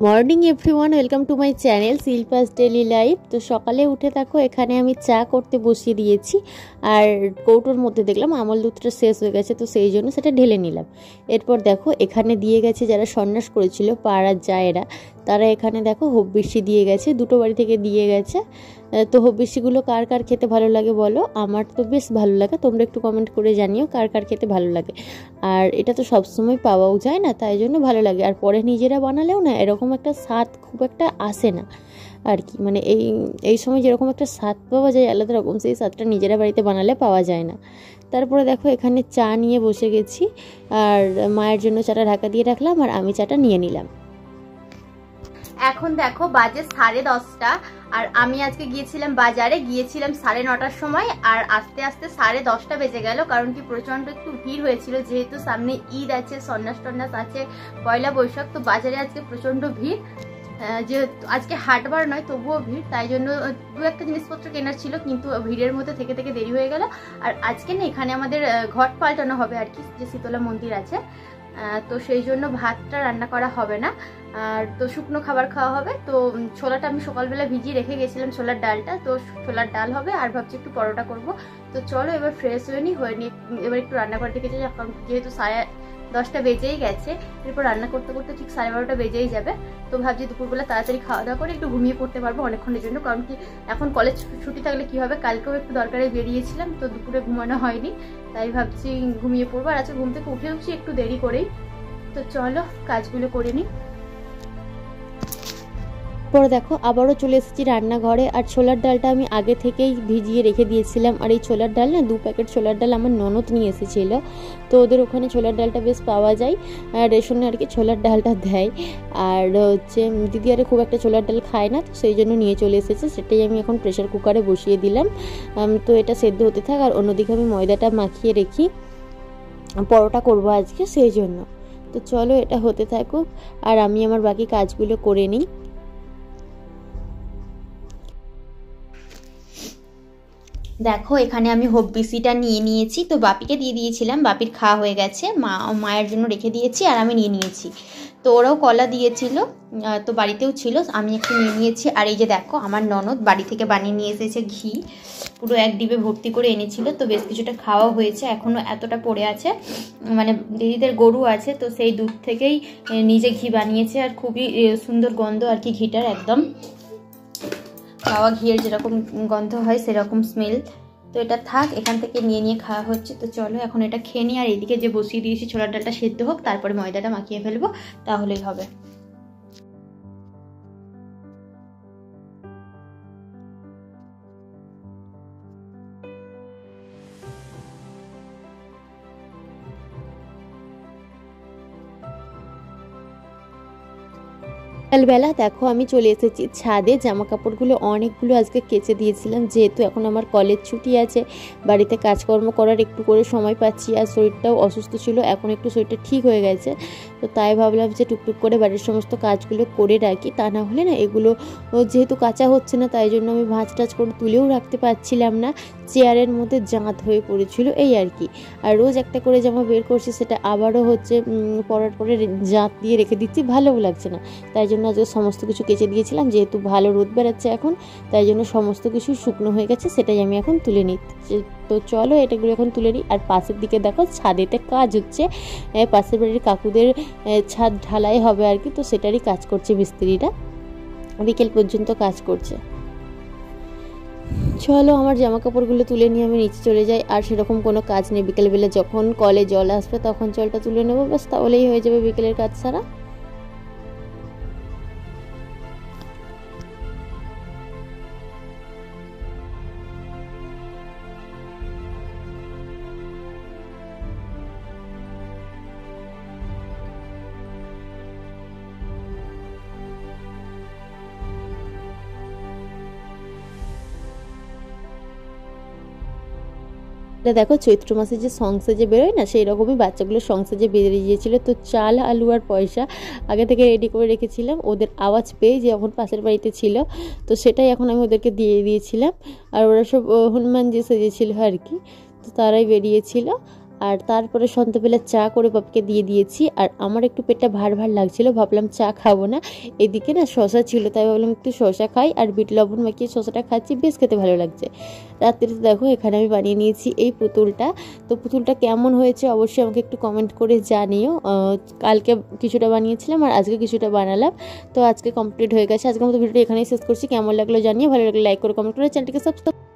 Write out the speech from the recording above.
Morning everyone, welcome to my channel Shilpa's daily life. তো সকালে উঠে দেখো এখানে আমি চা করতে বসিয়ে দিয়েছি, আর কৌটোর মধ্যে দেখলাম আমল দুধটা শেষ হয়ে গেছে, তো সেই জন্য সেটা ঢেলে নিলাম। এরপর দেখো এখানে দিয়ে গেছে যারা সন্ন্যাস করেছিল পাড়ার জায়েরা, তারা এখানে দেখো হব্বিষ্যি দিয়ে গেছে, দুটো বাড়ি থেকে দিয়ে গেছে। তো হব্বিষ্যিগুলো কার কার খেতে ভালো লাগে বলো, আমার তো বেশ ভালো লাগে, তোমরা একটু কমেন্ট করে জানিও কার কার খেতে ভালো লাগে। আর এটা তো সবসময় পাওয়াও যায় না, তাই জন্য ভালো লাগে। আর পরে নিজেরা বানালেও না এরকম একটা স্বাদ খুব একটা আসে না আর কি, মানে এই সময় যেরকম একটা স্বাদ পাওয়া যায় আলাদা রকম, সেই স্বাদটা নিজেরা বাড়িতে বানালে পাওয়া যায় না। তারপরে দেখো এখানে চা নিয়ে বসে গেছি, আর মায়ের জন্য চাটা ঢাকা দিয়ে রাখলাম, আর আমি চাটা নিয়ে নিলাম। এখন দেখো বাজে 10:30, আর আমি আজকে গিয়েছিলাম বাজারে, গিয়েছিলাম 9:30টার সময়, আর আস্তে আস্তে 10:30টা বেজে গেল। কারণ কি প্রচন্ড একটু ভিড় হয়েছিল, যেহেতু সামনে ঈদ আছে, সন্ন্যাস টন্যাস আছে, পয়লা বৈশাখ, তো বাজারে আজকে প্রচন্ড ভিড়। যেহেতু আজকে হাটবার নয় তবুও ভিড়, তাই জন্য দু একটা জিনিসপত্র কেনার ছিল, কিন্তু ভিড়ের মধ্যে থেকে থেকে দেরি হয়ে গেল। আর আজকে না এখানে আমাদের ঘট পাল্টানো হবে আর কি, যে শীতলা মন্দির আছে, তো সেই জন্য ভাতটা রান্না করা হবে না, আর তো শুকনো খাবার খাওয়া হবে। তো ছোলাটা আমি সকালবেলা ভিজিয়ে রেখে গেছিলাম, ছোলার ডালটা, তো ছোলার ডাল হবে, আর ভাবছি একটু পরোটা করব। তো চলো এবার ফ্রেশ হয়ে নিই, এবার একটু রান্না করতে গেছে, যেহেতু 10:30 বেজেই গেছে, এরপর রান্না করতে করতে ঠিক 12:30 বেজেই যাবে। তো ভাবছি দুপুরবেলা তাড়াতাড়ি খাওয়া দাওয়া করে একটু ঘুমিয়ে পড়তে পারবো অনেকক্ষণের জন্য। কারণ কি এখন কলেজ ছুটি থাকলে কি হবে, কালকেও একটু দরকারে বেরিয়েছিলাম, তো দুপুরে ঘুমানো হয়নি, তাই ভাবছি ঘুমিয়ে পড়বো। আর আজকে ঘুম থেকে উঠেছি একটু দেরি করেই। তো চলো কাজগুলো করে নিই। পরে দেখো আবারও চলে এসেছি রান্নাঘরে, আর ছোলার ডালটা আমি আগে থেকেই ভিজিয়ে রেখে দিয়েছিলাম। আর এই ছোলার ডাল না 2 প্যাকেট ছোলার ডাল আমার ননদ নিয়ে এসেছিল, তো ওদের ওখানে ছোলার ডালটা বেশ পাওয়া যায়, আর রেশনে আর কি ছোলার ডালটা দেয়। আর হচ্ছে দিদি আরে খুব একটা ছোলার ডাল খায় না, তো সেই জন্য নিয়ে চলে এসেছে, সেটাই আমি এখন প্রেশার কুকারে বসিয়ে দিলাম। তো এটা সেদ্ধ হতে থাক, আর অন্যদিকে আমি ময়দাটা মাখিয়ে রেখি, পরোটা করবো আজকে, সেই জন্য। তো চলো এটা হতে থাকুক, আর আমি আমার বাকি কাজগুলো করে নিই। দেখো এখানে আমি হব্বিসিটা নিয়ে নিয়েছি, তো বাপিকে দিয়ে দিয়েছিলাম, বাপির খাওয়া হয়ে গেছে, মায়ের জন্য রেখে দিয়েছি, আর আমি নিয়ে নিয়েছি। তো ওরাও কলা দিয়েছিল, তো বাড়িতেও ছিল, আমি একটু নিয়ে নিয়েছি। আর এই যে দেখো আমার ননদ বাড়ি থেকে বানিয়ে নিয়ে এসেছে ঘি, পুরো 1 ডিবে ভর্তি করে এনেছিল, তো বেশ কিছুটা খাওয়া হয়েছে, এখনও এতটা পড়ে আছে। মানে দিদিদের গরু আছে, তো সেই দুধ থেকেই নিজে ঘি বানিয়েছে, আর খুবই সুন্দর গন্ধ আর কি ঘিটার, একদম খাওয়া ঘিয়ের যেরকম গন্ধ হয় সেরকম স্মেল। তো এটা থাক, এখান থেকে নিয়ে নিয়ে খাওয়া হচ্ছে। তো চলো এখন এটা খেয়ে নিই, আর এদিকে যে বসিয়ে দিয়েছি ছোলার ডালটা সেদ্ধ হোক, তারপরে ময়দাটা মাখিয়ে ফেলবো, তাহলেই হবে। সকালবেলা দেখো আমি চলে এসেছি ছাদে, জামা কাপড়গুলো অনেকগুলো আজকে কেচে দিয়েছিলাম, যেহেতু এখন আমার কলেজ ছুটি আছে, বাড়িতে কাজকর্ম করার একটু করে সময় পাচ্ছি, আর শরীরটাও অসুস্থ ছিল, এখন একটু শরীরটা ঠিক হয়ে গেছে। তো তাই ভাবলাম যে টুকটুক করে বাড়ির সমস্ত কাজগুলো করে রাখি, তা না হলে না এগুলো যেহেতু কাঁচা হচ্ছে না, তাই জন্য আমি ভাঁজ টাজ করে তুলেও রাখতে পারছিলাম না, চেয়ারের মধ্যে জাঁত হয়ে পড়েছিল এই আর কি। আর রোজ একটা করে জামা বের করছি, সেটা আবারও হচ্ছে পরার পরে জাঁত দিয়ে রেখে দিচ্ছি, ভালোও লাগছে না, তাই জন্য আজকে সমস্ত কিছু কেচে দিয়েছিলাম। যেহেতু ভালো রোদ বেড়াচ্ছে এখন, তাই জন্য সমস্ত কিছু শুকনো হয়ে গেছে, সেটাই আমি এখন তুলে নিচ্ছি। তো চলো এটাগুলো এখন তুলে নিই। আর পাশের দিকে দেখো ছাদেতে কাজ হচ্ছে, পাশের বাড়ির কাকুদের ছাদ ঢালাই হবে আর কি, তো সেটারই কাজ করছে মিস্ত্রিরা, বিকেল পর্যন্ত কাজ করছে। চলো আমার জামা কাপড়গুলো তুলে নিয়ে আমি নিচে চলে যাই, আর সেরকম কোনো কাজ নেই, বিকেলবেলা যখন কলে জল আসবে তখন জলটা তুলে নেবো, ব্যাস তাহলেই হয়ে যাবে বিকেলের কাজ সারা। দেখো চৈত্র মাসে যে সংসেজে বেরোয় না, সেই রকমই বাচ্চাগুলো সংসেজে বেরিয়ে গিয়েছিলো। তো চাল আলু আর পয়সা আগে থেকে রেডি করে রেখেছিলাম, ওদের আওয়াজ পেয়ে যে যখন পাশের বাড়িতে ছিল, তো সেটাই এখন আমি ওদেরকে দিয়ে দিয়েছিলাম। আর ওরা সব হনুমানজি সেজেছিল আর কি, তো তারাই বেরিয়েছিল। আর তারপরে সন্ধ্যাবেলা চা করে পাপিকে দিয়ে দিয়েছি। আর আমার একটু পেটটা ভার ভার লাগছিল, ভাবলাম চা খাবো না, এদিকে না শশা ছিল তাই ভাবলাম একটু শশা খাই, আর বিট লবণ মাখিয়ে শশাটা খাচ্ছি, বেশ খেতে ভালো লাগছে। রাত্রিতে দেখো এখানে আমি বানিয়ে নিয়েছি এই পুতুলটা। তো পুতুলটা কেমন হয়েছে অবশ্যই আমাকে একটু কমেন্ট করে জানিও। কালকে কিছুটা বানিয়েছিলাম আর আজকে কিছুটা বানালাম। তো আজকে কমপ্লিট হয়ে গেছে। আজকের মতো ভিডিওটা এখানেই শেষ করছি। কেমন লাগলো জানিয়ে, ভালো লাগলে লাইক করে কমেন্ট করে চ্যানেলটিকে সাবস্ক্রাইব